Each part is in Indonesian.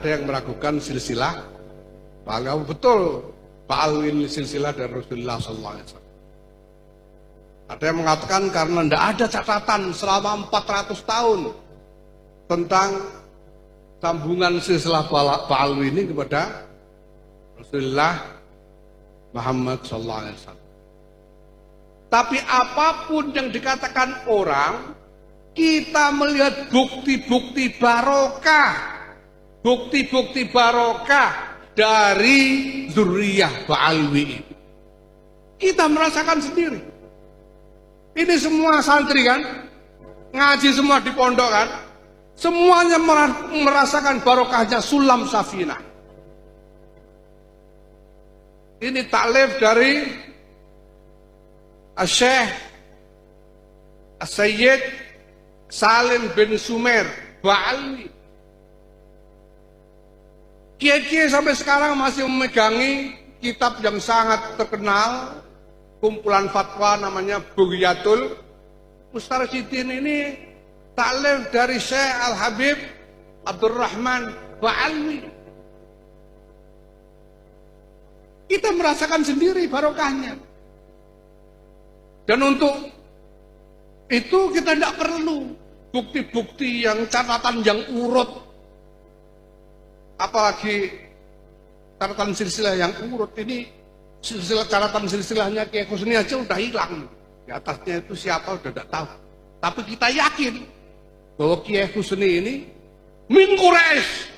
ada yang meragukan silsilah bahwa betul Pak Alwi ini silsilah dari Rasulullah SAW. Ada yang mengatakan karena tidak ada catatan selama 400 tahun tentang sambungan silsilah Pak Alwi ini kepada Rasulullah Muhammad SAW. Tapi apapun yang dikatakan orang, kita melihat bukti-bukti barokah. Bukti-bukti barokah dari zuriyah Ba'alwi ini. Kita merasakan sendiri. Ini semua santri kan, ngaji semua di pondok kan, semuanya merasakan barokahnya Sulam Safinah. Ini taklif dari Syekh Sayyid Salim bin Sumer Ba'alwi. Kiai-kiai sampai sekarang masih memegangi kitab yang sangat terkenal, kumpulan fatwa namanya Bughyatul Mustarsyidin. Ini taklif dari Syekh Al-Habib Abdurrahman Ba'alwi. Kita merasakan sendiri barokahnya. Dan untuk itu kita tidak perlu bukti-bukti yang catatan yang urut, apalagi catatan silsilah yang urut. Ini silsilah, catatan silsilahnya Kiai Husni aja udah hilang, di atasnya itu siapa udah tidak tahu. Tapi kita yakin bahwa Kiai Husni ini min Quraisy.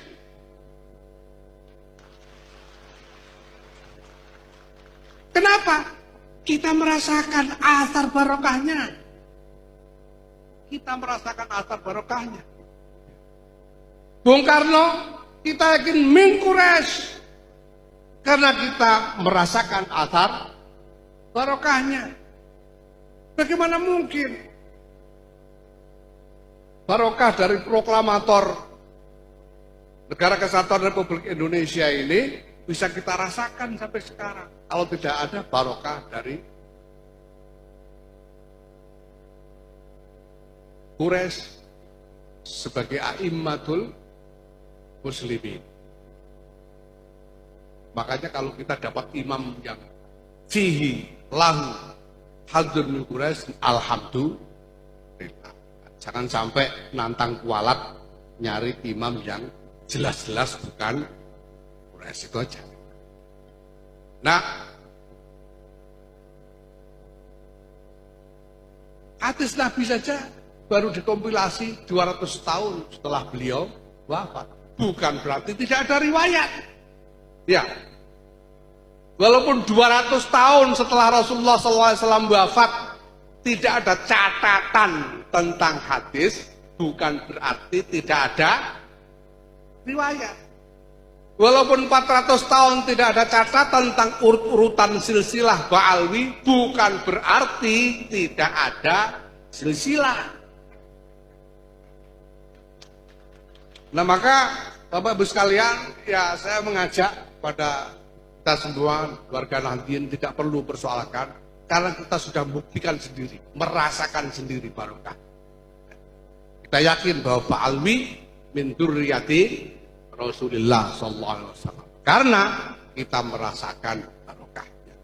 Kenapa? Kita merasakan asar barokahnya. Kita merasakan asar barokahnya. Bung Karno, kita yakin min Quraisy. Karena kita merasakan asar barokahnya. Bagaimana mungkin barokah dari proklamator Negara Kesatuan Republik Indonesia ini bisa kita rasakan sampai sekarang kalau tidak ada barokah dari Quraisy sebagai a'immatul muslimin. Makanya kalau kita dapat imam yang fihi lahu hadzun min Quraisy, alhamdulillah. Jangan sampai nantang kualat nyari imam yang jelas-jelas bukan Quraisy, itu aja. Nah, hadis Nabi saja baru dikompilasi 200 tahun setelah beliau wafat. Bukan berarti tidak ada riwayat. Ya, walaupun 200 tahun setelah Rasulullah SAW wafat tidak ada catatan tentang hadis, bukan berarti tidak ada riwayat. Walaupun 400 tahun tidak ada catatan tentang urutan silsilah Ba'alwi, bukan berarti tidak ada silsilah. Nah, maka Bapak Ibu sekalian, ya saya mengajak pada kita semua warga Nahdien tidak perlu persoalkan, karena kita sudah membuktikan sendiri, merasakan sendiri barokah. Kita yakin bahwa Ba'alwi min dzurriyyati Rasulullah SAW, karena kita merasakan barokahnya.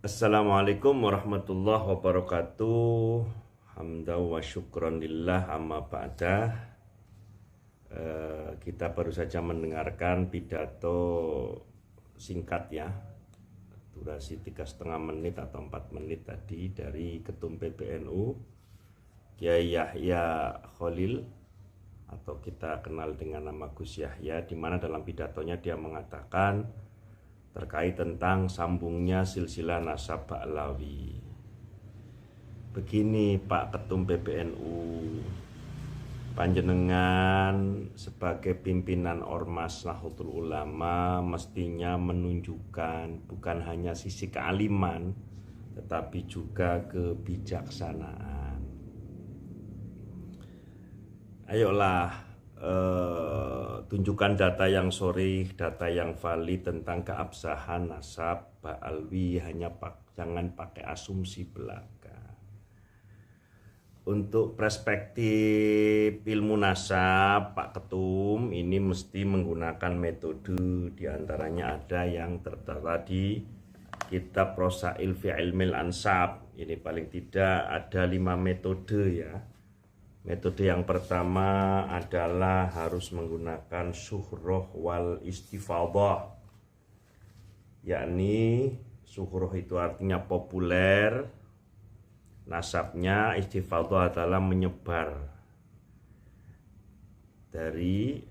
Assalamualaikum warahmatullahi wabarakatuh. Hamdan wa syukran lillah, amma ba'dah. Kita baru saja mendengarkan pidato singkat ya, durasi 3,5 menit atau 4 menit tadi dari Ketum PBNU Kiai Yahya Khalil, atau kita kenal dengan nama Gus Yahya, di mana dalam pidatonya dia mengatakan terkait tentang sambungnya silsilah nasab Ba'lawi. Begini Pak Ketum PBNU, panjenengan sebagai pimpinan Ormas Nahdlatul Ulama mestinya menunjukkan bukan hanya sisi kealiman, tetapi juga kebijaksanaan. Ayolah, tunjukkan data yang sahih, data yang valid tentang keabsahan nasab Ba'alwi, jangan pakai asumsi belaka. untuk perspektif ilmu nasab, Pak Ketum, ini mesti menggunakan metode, diantaranya ada yang tertera di kitab Rosail fi Ilmil Ansab. Ini paling tidak ada 5 metode ya. Metode yang pertama adalah harus menggunakan suhroh wal istifadhah, yakni suhroh itu artinya populer, nasabnya istifadhah adalah menyebar dari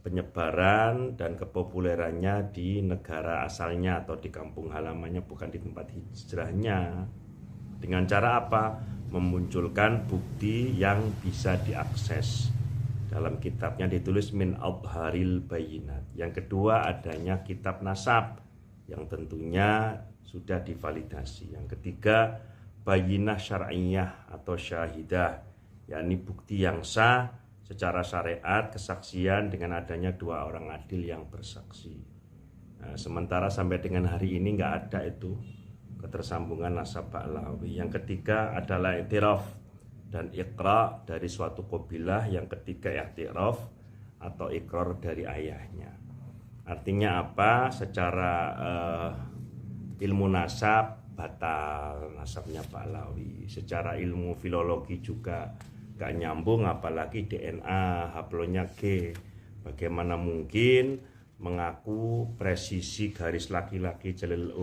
penyebaran dan kepopulerannya di negara asalnya atau di kampung halamannya, bukan di tempat hijrahnya. Dengan cara apa? Memunculkan bukti yang bisa diakses. Dalam kitabnya ditulis min adharil bayinat. Yang kedua adanya kitab nasab yang tentunya sudah divalidasi. Yang ketiga bayinah syar'iyah atau syahidah, yakni bukti yang sah secara syariat, kesaksian dengan adanya 2 orang adil yang bersaksi. Nah, sementara sampai dengan hari ini nggak ada itu ketersambungan nasab Ba'lawi. Yang ketiga adalah i'tiraf dan iqra dari suatu qabilah. Yang ketiga i'tiraf atau ikrar dari ayahnya. Artinya apa? Secara ilmu nasab batal nasabnya Ba'lawi. Secara ilmu filologi juga gak nyambung, apalagi DNA haplonya G. Bagaimana mungkin mengaku presisi garis laki-laki jalur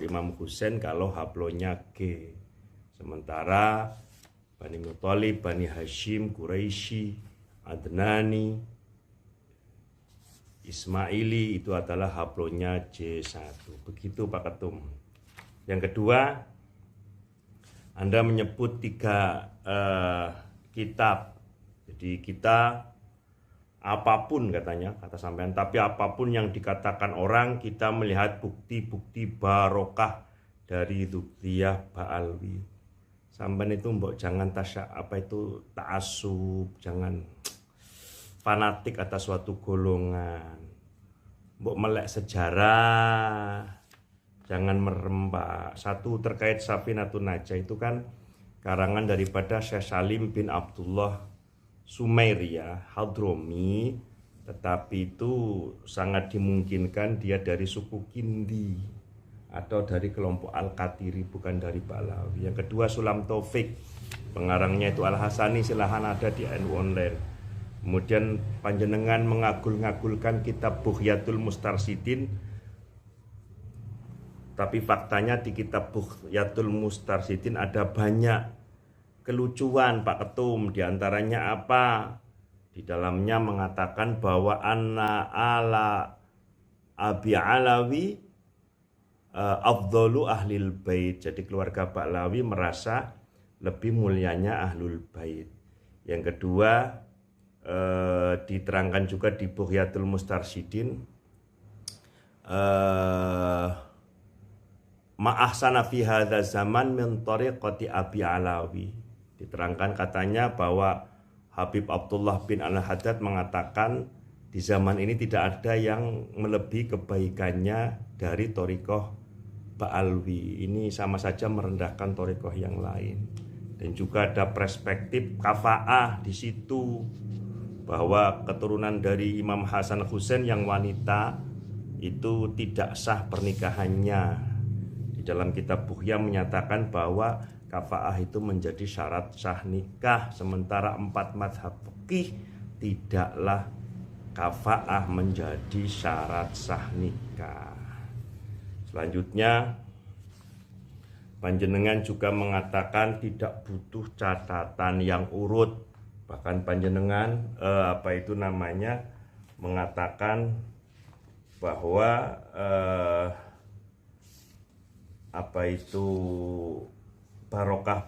Imam Husain kalau haplonya G. Sementara Bani Muthalib, Bani Hashim, Quraisy, Adnani, Ismaili itu adalah haplonya J1. Begitu Pak Ketum. Yang kedua, Anda menyebut 3 kitab. Jadi kita apapun katanya, kata sampean, tapi apapun yang dikatakan orang, kita melihat bukti-bukti barokah dari Dzurriyyah Ba'alwi. Sampean itu mbok jangan ta'assub, jangan fanatik atas suatu golongan. Mbok melek sejarah, jangan merembak. Satu terkait Safinatun Najah itu kan karangan daripada Syekh Salim bin Abdullah Sumairia Hadromi, tetapi itu sangat dimungkinkan dia dari suku Kindi atau dari kelompok Al-Qatiri, bukan dari Ba'lawi. Yang kedua Sulam Taufik, pengarangnya itu Al-Hasani, silahkan ada di NU Online. Kemudian panjenengan mengagul-ngagulkan kitab Bughyatul Mustarsyidin, tapi faktanya di kitab Bughyatul Mustarsyidin ada banyak kelucuan Pak Ketum. Di antaranya apa? Di dalamnya mengatakan bahwa anna ala Abi Alawi afdhalu ahlil bait. Jadi keluarga Ba'lawi merasa lebih mulianya ahlul bait. Yang kedua diterangkan juga di Bughyatul Mustarsyidin ma'ahsana fi hadza zaman min tariqati Abi Alawi. Diterangkan katanya bahwa Habib Abdullah bin Al-Haddad mengatakan di zaman ini tidak ada yang melebihi kebaikannya dari thariqah Ba'alwi. Ini sama saja merendahkan thariqah yang lain. Dan juga ada perspektif kafa'ah di situ, bahwa keturunan dari Imam Hasan Husain yang wanita itu tidak sah pernikahannya. Di dalam kitab Bughya menyatakan bahwa kafa'ah itu menjadi syarat sah nikah, sementara 4 mazhab fikih tidaklah kafa'ah menjadi syarat sah nikah. Selanjutnya panjenengan juga mengatakan tidak butuh catatan yang urut. Bahkan panjenengan mengatakan bahwa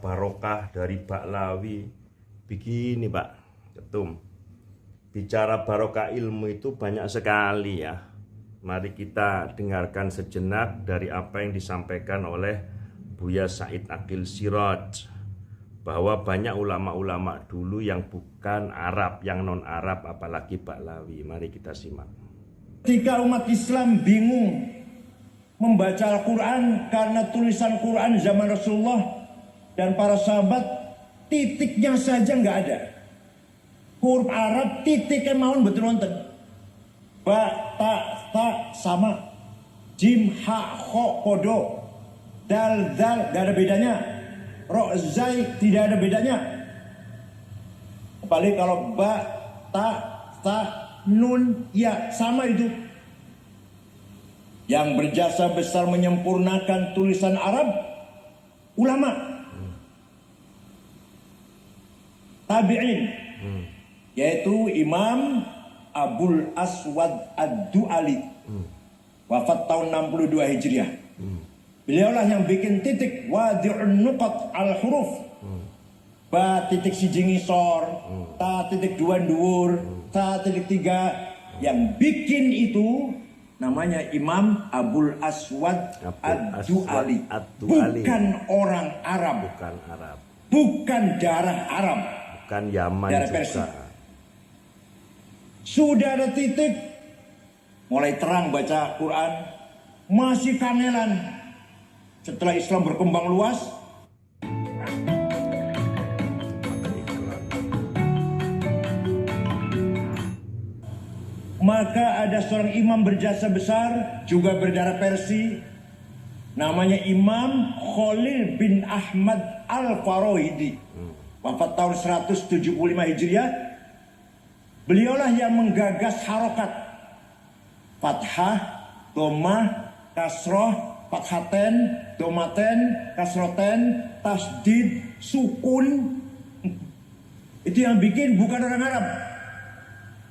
barokah dari Ba'lawi. Begini Pak Ketum, bicara barokah ilmu itu banyak sekali ya. Mari kita dengarkan sejenak dari apa yang disampaikan oleh Buya Said Aqil Siraj, bahwa banyak ulama-ulama dulu yang bukan Arab, yang non-Arab, apalagi Ba'lawi. Mari kita simak. Ketika umat Islam bingung membaca Al-Quran karena tulisan Quran zaman Rasulullah dan para sahabat titiknya saja nggak ada. Huruf Arab titiknya mawon betul nonton. Ba, ta sama. Jim, ha, kho, kodo. Dal, nggak ada bedanya. Ro, zai tidak ada bedanya. Apalagi kalau ba, ta, nun, ya sama itu. Yang berjasa besar menyempurnakan tulisan Arab, ulama, tabi'in, yaitu Imam Abul Aswad Ad-Du'ali, wafat tahun 62 Hijriah. Beliaulah yang bikin titik wadi'un nuqat al-huruf, ba titik siji ngisor, ta titik dua dhuwur, ta titik tiga. Yang bikin itu namanya Imam Abul Aswad Ad-Du'ali. Bukan orang Arab. Bukan Arab. Bukan darah Arab. Bukan Yaman darah juga. Persia. Sudah ada titik, mulai terang baca Quran, masih kangelan. Setelah Islam berkembang luas, maka ada seorang imam berjasa besar, juga berdarah Persia, namanya Imam Khalil bin Ahmad Al-Farahidi, wafat tahun 175 Hijriah. Beliaulah yang menggagas harokat fathah, dhammah, kasroh, fathaten, domaten, kasroten, tasdid, sukun. Itu yang bikin, bukan orang Arab.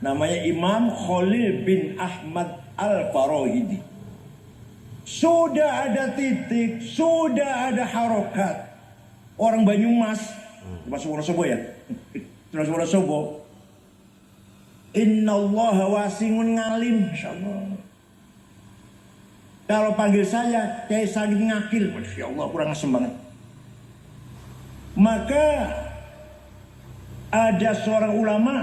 Namanya Imam Khalil bin Ahmad Al-Farahidi. Sudah ada titik, sudah ada harokat. Orang Banyumas, termasuk Wonosobo ya, termasuk Wonosobo. Innallaha wasi'un ngalim, insyaallah. Kalau panggil saya Kiai Said Ngakil, masya Allah kurang asem banget. Maka ada seorang ulama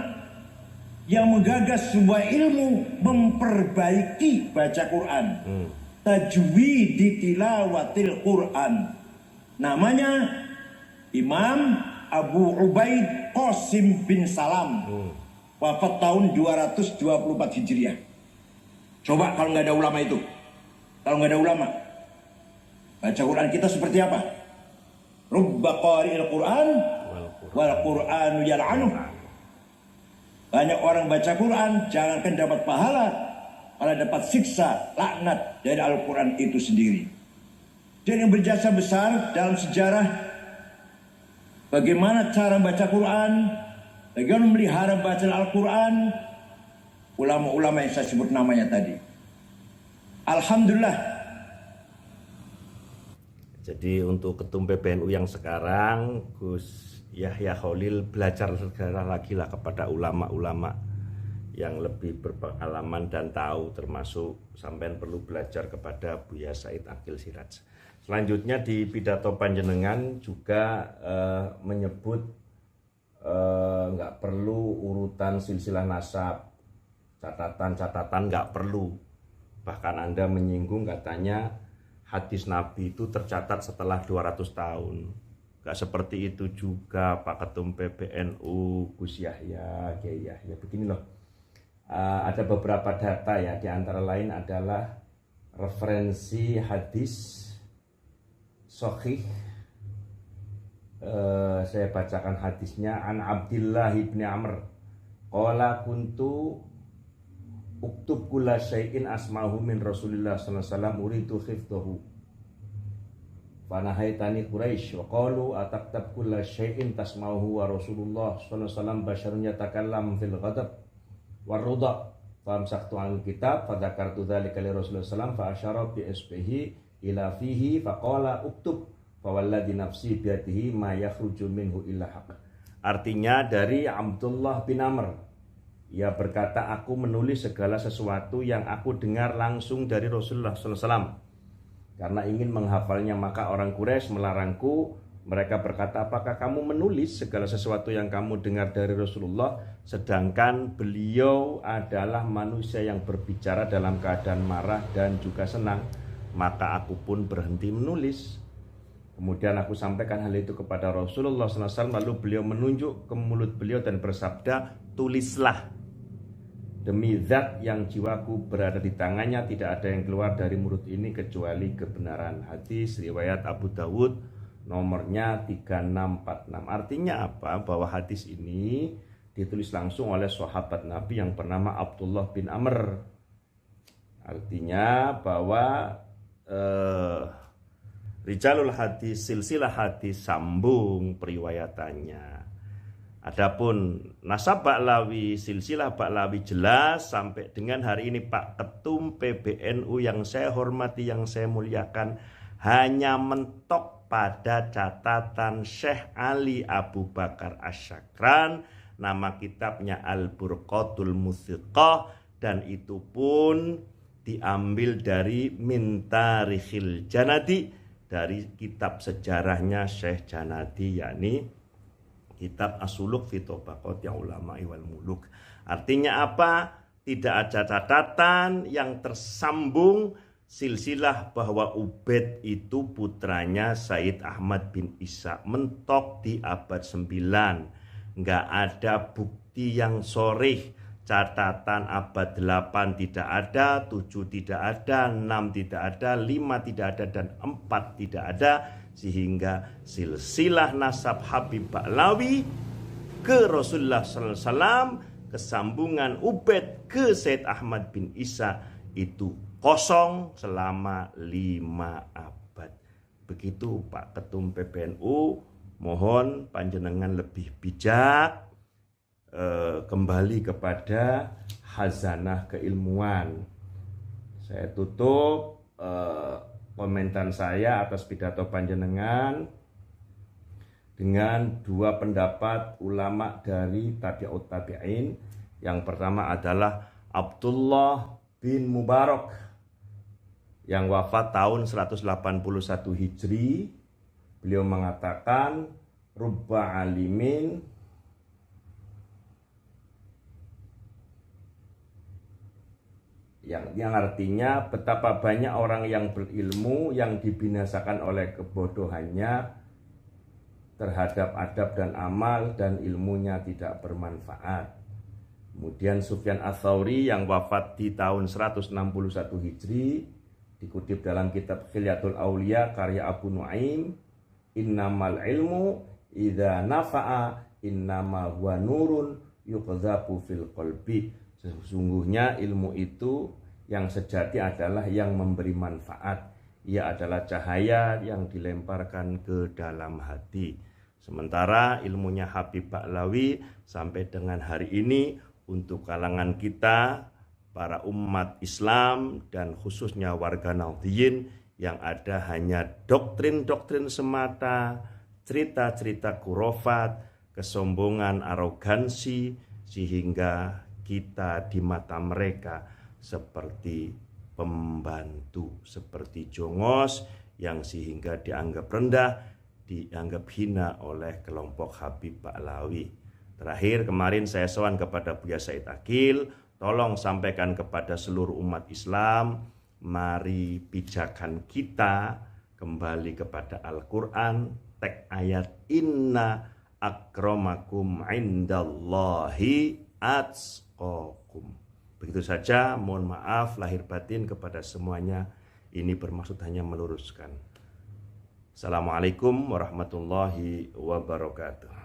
yang menggagas sebuah ilmu memperbaiki baca Quran. Tajwid tilawatil Quran. Namanya Imam Abu Ubaid Qasim bin Salam. Wafat tahun 224 Hijriah. Coba kalau nggak ada ulama itu. Kalau nggak ada ulama, baca Quran kita seperti apa? Rubba qari'il Quran wal Qur'anu yal'anuh. Banyak orang baca Quran, jangankan dapat pahala, malah dapat siksa, laknat dari Al-Quran itu sendiri. Dan yang berjasa besar dalam sejarah bagaimana cara baca Quran, bagaimana memelihara bacaan Al-Quran, ulama-ulama yang saya sebut namanya tadi. Alhamdulillah. Jadi untuk ketum PBNU yang sekarang, Gus Yahya Khalil belajar segala lagi lah kepada ulama-ulama yang lebih berpengalaman dan tahu, termasuk sampean perlu belajar kepada Buya Said Akil Siraj. Selanjutnya di pidato panjenengan juga menyebut nggak perlu urutan silsilah nasab, catatan-catatan nggak perlu. Bahkan Anda menyinggung katanya hadis Nabi itu tercatat setelah 200 tahun. Gak seperti itu juga Pak Ketum PBNU, Gus Yahya, Kiai Yahya. Begini loh, ada beberapa data ya, di antara lain adalah referensi hadis sahih. Saya bacakan hadisnya. An Abdillah ibni Amr qala kuntu uktub kulla syai'in asma'hu min Rasulillah sallallahu alaihi wasallam uridu khifdahu fanahaitani Quraisy wa qalu ataktab kulla syai'in tasma'uhu wa Rasulullah sallallahu alaihi wasallam basyarun yatakallam fil ghadab war rida famsaktu an kitab fadzakartu dzalika li Rasulullah sallallahu alaihi wasallam fa asyara bi isbihi ila fihi faqala uktub fa walladhi nafsi bi yadihi ma yakhruju minhu illa haqq. Artinya dari Abdullah bin Amr, ia berkata, aku menulis segala sesuatu yang aku dengar langsung dari Rasulullah SAW. Karena ingin menghafalnya, maka orang Quraisy melarangku. Mereka berkata, apakah kamu menulis segala sesuatu yang kamu dengar dari Rasulullah, sedangkan beliau adalah manusia yang berbicara dalam keadaan marah dan juga senang. Maka aku pun berhenti menulis. Kemudian aku sampaikan hal itu kepada Rasulullah SAW, lalu beliau menunjuk ke mulut beliau dan bersabda, tulislah, demi zat yang jiwaku berada di tangannya, tidak ada yang keluar dari mulut ini kecuali kebenaran. Hadis riwayat Abu Dawud, nomornya 3646. Artinya apa? Bahwa hadis ini ditulis langsung oleh sahabat Nabi yang bernama Abdullah bin Amr. Artinya bahwa rijalul hadis, silsilah hadis sambung periwayatannya. Adapun nasab Ba'lawi, silsilah Ba'lawi jelas sampai dengan hari ini. Pak Ketum PBNU yang saya hormati, yang saya muliakan, hanya mentok pada catatan Syekh Ali Abu Bakar Asyakran, nama kitabnya Al-Burqatul Muthiqah, dan itu pun diambil dari Min Tarikhil Janadi, dari kitab sejarahnya Syekh Janadi, yakni kitab As-Suluk fi Tabaqati Ulama'i wal Muluk. Artinya apa? Tidak ada catatan yang tersambung silsilah bahwa Ubaid itu putranya Said Ahmad bin Isa, mentok di abad 9. Nggak ada bukti yang sorih. Catatan abad 8 tidak ada, 7 tidak ada, 6 tidak ada, 5 tidak ada, dan 4 tidak ada. Sehingga silsilah nasab Habib Ba'lawi ke Rasulullah SAW, kesambungan Ubaid ke Said Ahmad bin Isa itu kosong selama 5 abad. Begitu Pak Ketum PBNU, mohon panjenengan lebih bijak, kembali kepada khazanah keilmuan. Saya tutup komentar saya atas pidato panjenengan dengan 2 pendapat ulama dari tabi'ut tabi'in. Yang pertama adalah Abdullah bin Mubarak yang wafat tahun 181 Hijri. Beliau mengatakan, rubba alimin yang artinya betapa banyak orang yang berilmu yang dibinasakan oleh kebodohannya terhadap adab dan amal, dan ilmunya tidak bermanfaat. Kemudian Sufyan Ats-Tsauri yang wafat di tahun 161 Hijri, dikutip dalam kitab Khilyatul Auliya karya Abu Nuaim, innamal ilmu idza nafa'a innama huwa nurun yuqdhafu fil qalbi. Sesungguhnya ilmu itu yang sejati adalah yang memberi manfaat. Ia adalah cahaya yang dilemparkan ke dalam hati. Sementara ilmunya Habib Ba'lawi sampai dengan hari ini untuk kalangan kita, para umat Islam dan khususnya warga Nahdliyin, yang ada hanya doktrin-doktrin semata, cerita-cerita khurafat, kesombongan, arogansi, sehingga kita di mata mereka seperti pembantu, seperti jongos yang sehingga dianggap rendah, dianggap hina oleh kelompok Habib Ba'lawi. Terakhir, kemarin saya sowan kepada Buya Said Akil, tolong sampaikan kepada seluruh umat Islam, mari pijakan kita kembali kepada Al-Quran, teks ayat inna akramakum indallahi atqakum. Begitu saja, mohon maaf lahir batin kepada semuanya. Ini bermaksud hanya meluruskan. Assalamualaikum warahmatullahi wabarakatuh.